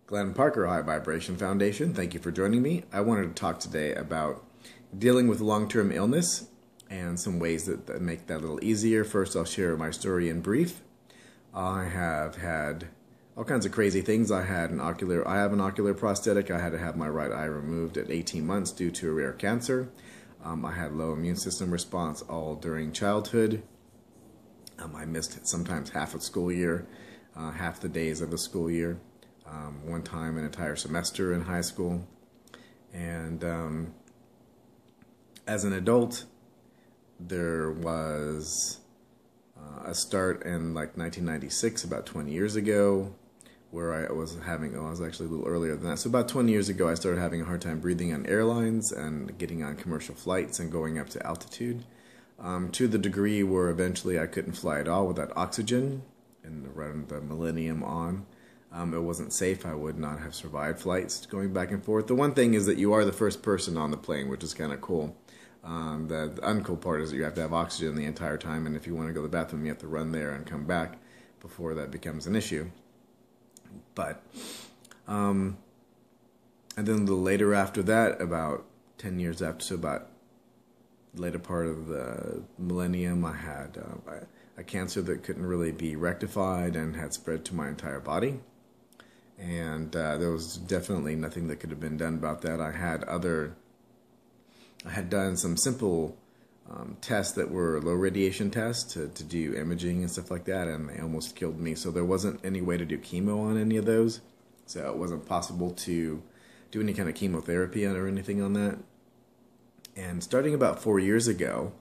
Glenn Parker, High Vibration Foundation. Thank you for joining me. I wanted to talk today about dealing with long-term illness and some ways that make that a little easier. First, I'll share my story in brief. I have had all kinds of crazy things. I have an ocular prosthetic. I had to have my right eye removed at 18 months due to a rare cancer. I had low immune system response all during childhood. I missed sometimes half of school year, half the days of the school year. One time an entire semester in high school. And as an adult, there was a start in like 1996, about 20 years ago, where I was actually a little earlier than that. So about 20 years ago, I started having a hard time breathing on airlines and getting on commercial flights and going up to altitude, to the degree where eventually I couldn't fly at all without oxygen, and around the millennium on. It wasn't safe. I would not have survived flights going back and forth. The one thing is that you are the first person on the plane, which is kind of cool. The uncool part is that you have to have oxygen the entire time, and if you want to go to the bathroom, you have to run there and come back before that becomes an issue. But, and then a little later after that, about 10 years after, so about the later part of the millennium, I had a cancer that couldn't really be rectified and had spread to my entire body. And there was definitely nothing that could have been done about that. I had done some simple tests that were low radiation tests to do imaging and stuff like that, and they almost killed me. So there wasn't any way to do chemo on any of those. So it wasn't possible to do any kind of chemotherapy or anything on that. And starting about 4 years ago,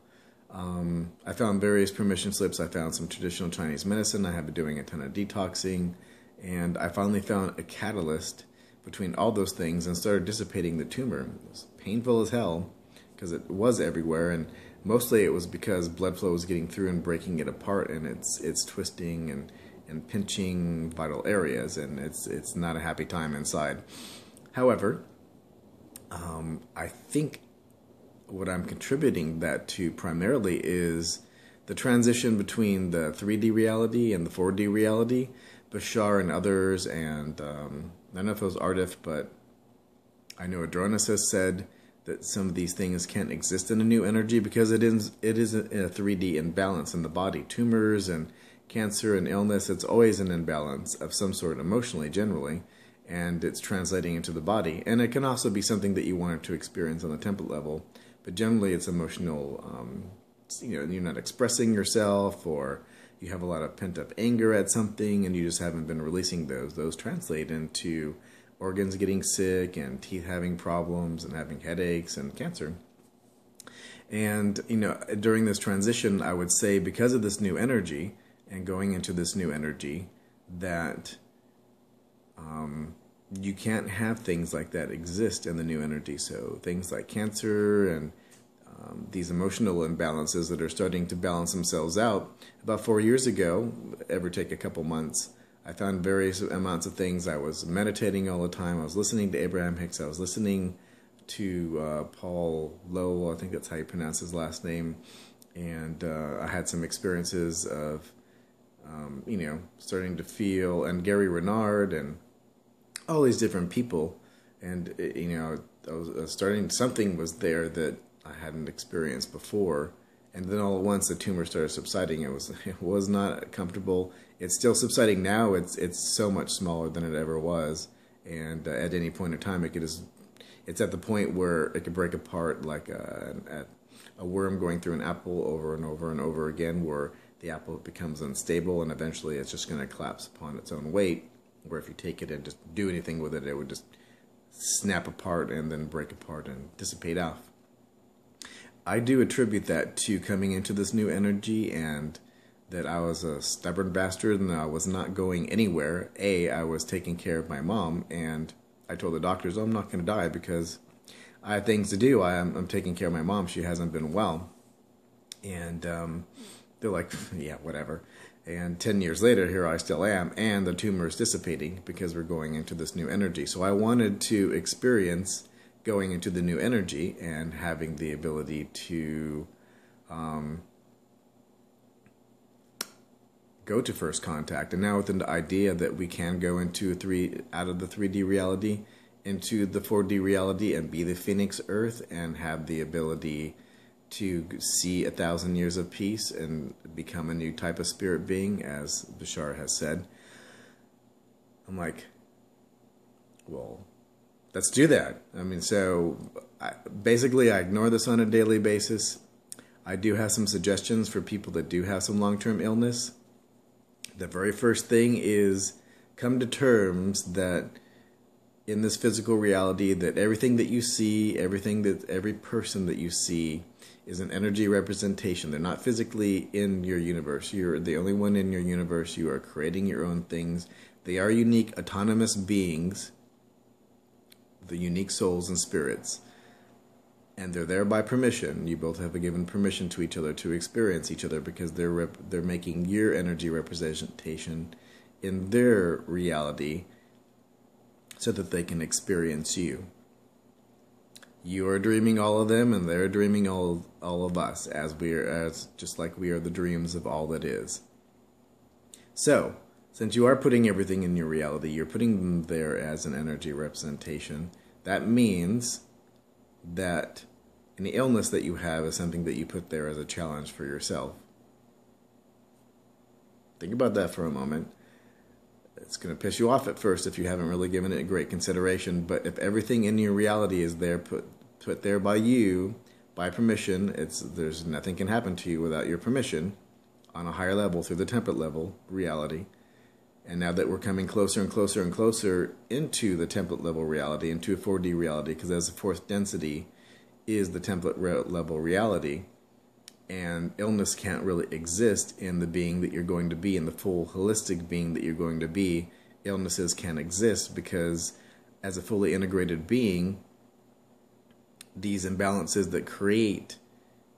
I found various permission slips. I found some traditional Chinese medicine. I had been doing a ton of detoxing. And I finally found a catalyst between all those things and started dissipating the tumor. It was painful as hell because it was everywhere, and mostly it was because blood flow was getting through and breaking it apart, and it's twisting and pinching vital areas, and it's not a happy time inside. However, I think what I'm contributing that to primarily is the transition between the 3D reality and the 4D reality. Bashar and others, and I don't know if it was Aridif, but I know Adronis has said that some of these things can't exist in a new energy because it is a 3D imbalance in the body. Tumors and cancer and illness, it's always an imbalance of some sort emotionally, generally, and it's translating into the body. And it can also be something that you wanted to experience on the template level, but generally it's emotional. You're not expressing yourself, or you have a lot of pent-up anger at something, and you just haven't been releasing those. Those translate into organs getting sick, and teeth having problems, and having headaches, and cancer. And, during this transition, I would say, because of this new energy, and going into this new energy, that you can't have things like that exist in the new energy. So things like cancer and these emotional imbalances that are starting to balance themselves out. About 4 years ago, ever take a couple months, I found various amounts of things. I was meditating all the time. I was listening to Abraham-Hicks. I was listening to Paul Lowell, I think that's how you pronounce his last name. And I had some experiences of, starting to feel, and Gary Renard and all these different people. And, I was starting, something was there that I hadn't experienced before, and then all at once the tumor started subsiding. It was not comfortable. It's still subsiding now. It's so much smaller than it ever was, and at any point in time it's at the point where it could break apart like a worm going through an apple over and over and over again, where the apple becomes unstable and eventually it's just going to collapse upon its own weight, where if you take it and just do anything with it, it would just snap apart and then break apart and dissipate off. I do attribute that to coming into this new energy, and that I was a stubborn bastard and I was not going anywhere. I was taking care of my mom, and I told the doctors, I'm not going to die because I have things to do. I'm taking care of my mom. She hasn't been well. And they're like, yeah, whatever. And 10 years later, here I still am, and the tumor is dissipating because we're going into this new energy. So I wanted to experience going into the new energy and having the ability to go to first contact. And now within the idea that we can go into out of the 3D reality into the 4D reality and be the Phoenix Earth and have the ability to see 1,000 years of peace and become a new type of spirit being, as Bashar has said. I'm like, well, let's do that. I mean, so basically I ignore this on a daily basis. I do have some suggestions for people that do have some long-term illness. The very first thing is come to terms that in this physical reality that everything that you see, every person that you see is an energy representation. They're not physically in your universe. You're the only one in your universe. You are creating your own things. They are unique, autonomous beings, the unique souls and spirits. And they're there by permission. You both have given permission to each other to experience each other because they're making your energy representation in their reality so that they can experience you. You are dreaming all of them, and they're dreaming all of us, just like we are the dreams of all that is. So, since you are putting everything in your reality, you're putting them there as an energy representation. That means that any illness that you have is something that you put there as a challenge for yourself. Think about that for a moment. It's going to piss you off at first if you haven't really given it great consideration, but if everything in your reality is there, put there by you, by permission, there's nothing can happen to you without your permission on a higher level through the template level reality. And now that we're coming closer and closer and closer into the template level reality, into a 4D reality, because as the fourth density is the template level reality, and illness can't really exist in the being that you're going to be, in the full holistic being that you're going to be. Illnesses can't exist because as a fully integrated being, these imbalances that create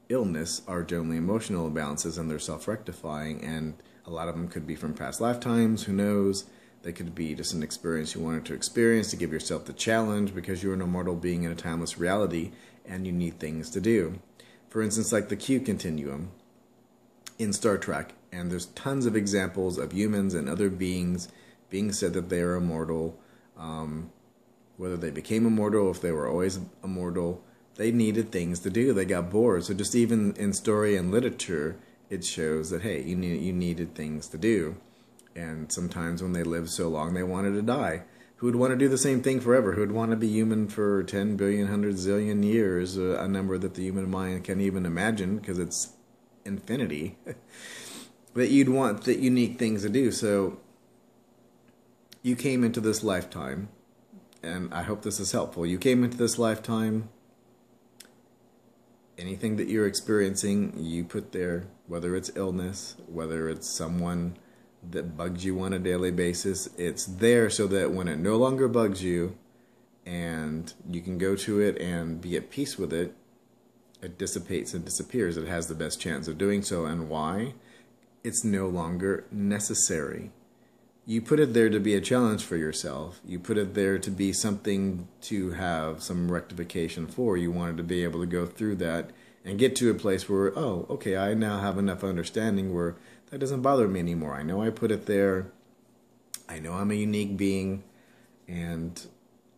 illness are generally emotional imbalances, and they're self-rectifying, and a lot of them could be from past lifetimes, who knows. They could be just an experience you wanted to experience to give yourself the challenge because you're an immortal being in a timeless reality and you need things to do. For instance, like the Q continuum in Star Trek, and there's tons of examples of humans and other beings being said that they are immortal, whether they became immortal or if they were always immortal. They needed things to do. They got bored. So just even in story and literature, it shows that, hey, you needed things to do. And sometimes when they lived so long, they wanted to die. Who would want to do the same thing forever? Who would want to be human for 10 billion, 100 zillion years, a number that the human mind can't even imagine because it's infinity? That you'd want the unique things to do. So you came into this lifetime, and I hope this is helpful. You came into this lifetime. Anything that you're experiencing, you put there, whether it's illness, whether it's someone that bugs you on a daily basis, it's there so that when it no longer bugs you and you can go to it and be at peace with it, it dissipates and disappears. It has the best chance of doing so. And why? It's no longer necessary. You put it there to be a challenge for yourself. You put it there to be something to have some rectification for. You wanted to be able to go through that and get to a place where, oh, okay, I now have enough understanding where that doesn't bother me anymore. I know I put it there. I know I'm a unique being, and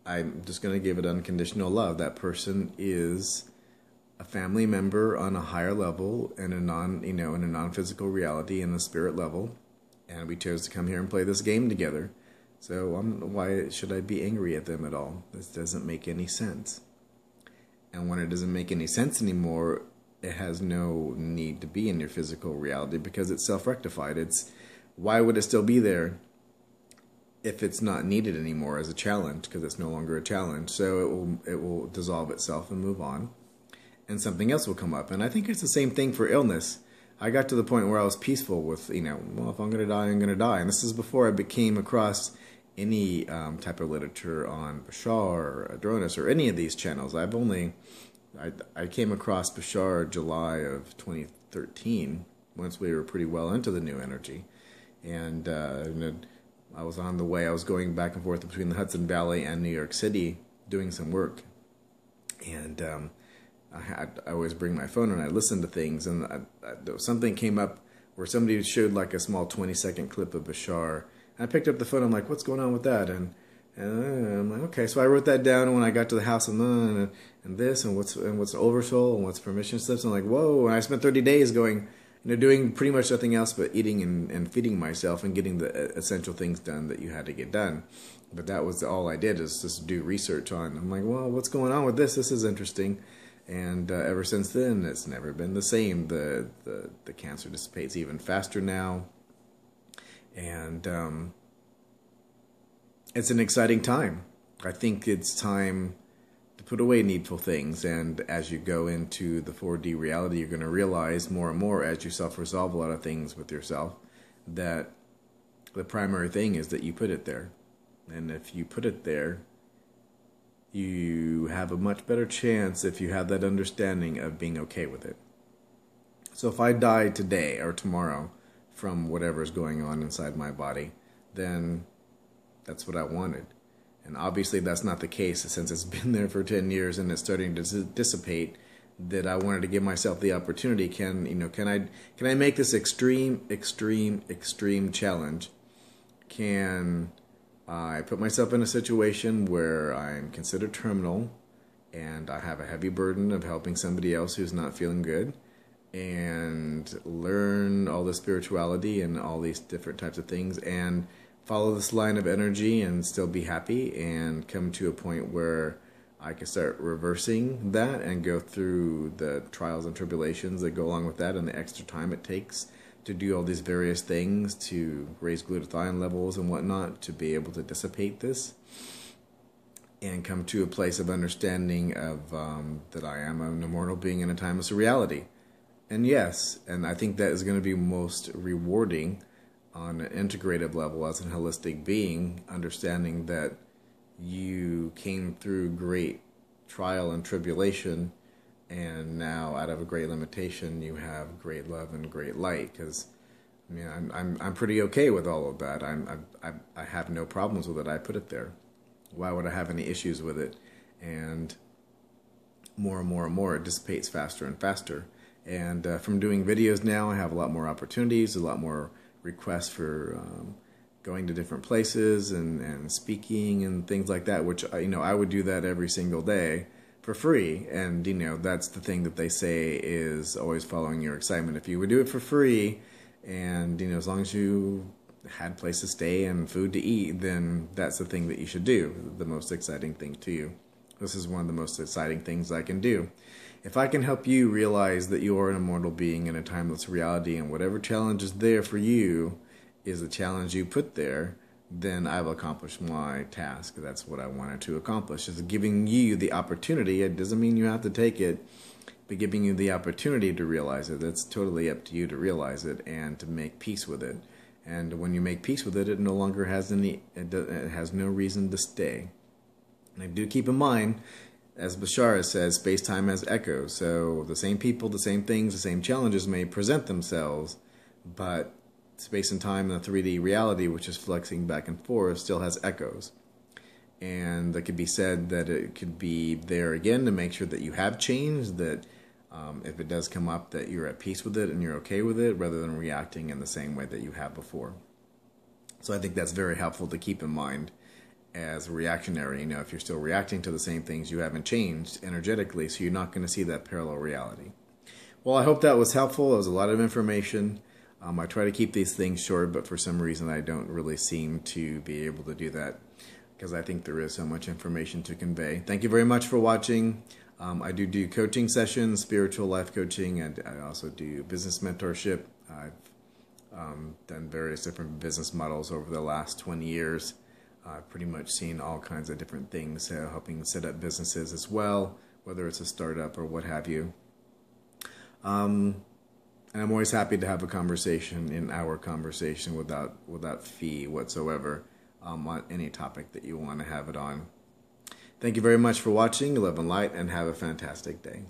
I'm just going to give it unconditional love. That person is a family member on a higher level in a non-physical reality, in the spirit level. And we chose to come here and play this game together. So why should I be angry at them at all? This doesn't make any sense. And when it doesn't make any sense anymore, it has no need to be in your physical reality because it's self-rectified. Why would it still be there if it's not needed anymore as a challenge? Because it's no longer a challenge. So it will dissolve itself and move on. And something else will come up. And I think it's the same thing for illness. I got to the point where I was peaceful with, well, if I'm going to die, I'm going to die. And this is before I came across any type of literature on Bashar or Adronis or any of these channels. I came across Bashar July of 2013, once we were pretty well into the new energy. And I was on the way. I was going back and forth between the Hudson Valley and New York City doing some work. And I always bring my phone and I listen to things, and something came up where somebody showed like a small 20-second clip of Bashar. And I picked up the phone. I'm like, what's going on with that? And I'm like, okay. So I wrote that down. And when I got to the house, and this, and what's oversoul, and what's permission slips. I'm like, whoa. And I spent 30 days going, doing pretty much nothing else but eating and feeding myself and getting the essential things done that you had to get done. But that was all I did, is just do research on. I'm like, well, what's going on with this? This is interesting. And ever since then, it's never been the same. The cancer dissipates even faster now. And it's an exciting time. I think it's time to put away needful things. And as you go into the 4D reality, you're going to realize more and more as you self-resolve a lot of things with yourself that the primary thing is that you put it there. And if you put it there, you have a much better chance, if you have that understanding, of being okay with it. So if I die today or tomorrow from whatever's going on inside my body, then that's what I wanted. And obviously that's not the case, since it's been there for 10 years and it's starting to dissipate, that I wanted to give myself the opportunity. Can I make this extreme challenge? Can I put myself in a situation where I'm considered terminal and I have a heavy burden of helping somebody else who's not feeling good, and learn all the spirituality and all these different types of things, and follow this line of energy and still be happy, and come to a point where I can start reversing that and go through the trials and tribulations that go along with that, and the extra time it takes to do all these various things to raise glutathione levels and whatnot to be able to dissipate this, and come to a place of understanding of that I am an immortal being in a timeless reality. And yes, and I think that is going to be most rewarding on an integrative level as a holistic being, understanding that you came through great trial and tribulation, and now out of a great limitation you have great love and great light. Because I mean, I'm pretty okay with all of that. I have no problems with it. I put it there. Why would I have any issues with it? And more and more and more, it dissipates faster and faster. And from doing videos now, I have a lot more opportunities, a lot more requests for going to different places and speaking and things like that, which I would do that every single day for free. And that's the thing that they say is always following your excitement. If you would do it for free, and as long as you had place to stay and food to eat, then that's the thing that you should do, the most exciting thing to you. This is one of the most exciting things I can do. If I can help you realize that you are an immortal being in a timeless reality, and whatever challenge is there for you is the challenge you put there, then I've accomplished my task. That's what I wanted to accomplish, is giving you the opportunity. It doesn't mean you have to take it, but giving you the opportunity to realize it. It's totally up to you to realize it and to make peace with it. And when you make peace with it, it no longer has it has no reason to stay. And I do keep in mind, as Bashar says, space-time has echoes. So the same people, the same things, the same challenges may present themselves, but space and time in the 3D reality, which is flexing back and forth, still has echoes. And it could be said that it could be there again to make sure that you have changed, that if it does come up, that you're at peace with it and you're okay with it, rather than reacting in the same way that you have before. So I think that's very helpful to keep in mind as reactionary. If you're still reacting to the same things, you haven't changed energetically, so you're not going to see that parallel reality. Well, I hope that was helpful. It was a lot of information. I try to keep these things short, but for some reason I don't really seem to be able to do that, because I think there is so much information to convey. Thank you very much for watching. I do coaching sessions, spiritual life coaching, and I also do business mentorship. I've done various different business models over the last 20 years. I've pretty much seen all kinds of different things, helping set up businesses as well, whether it's a startup or what have you. And I'm always happy to have a conversation, in our conversation, without fee whatsoever, on any topic that you want to have it on. Thank you very much for watching. Love and light, and have a fantastic day.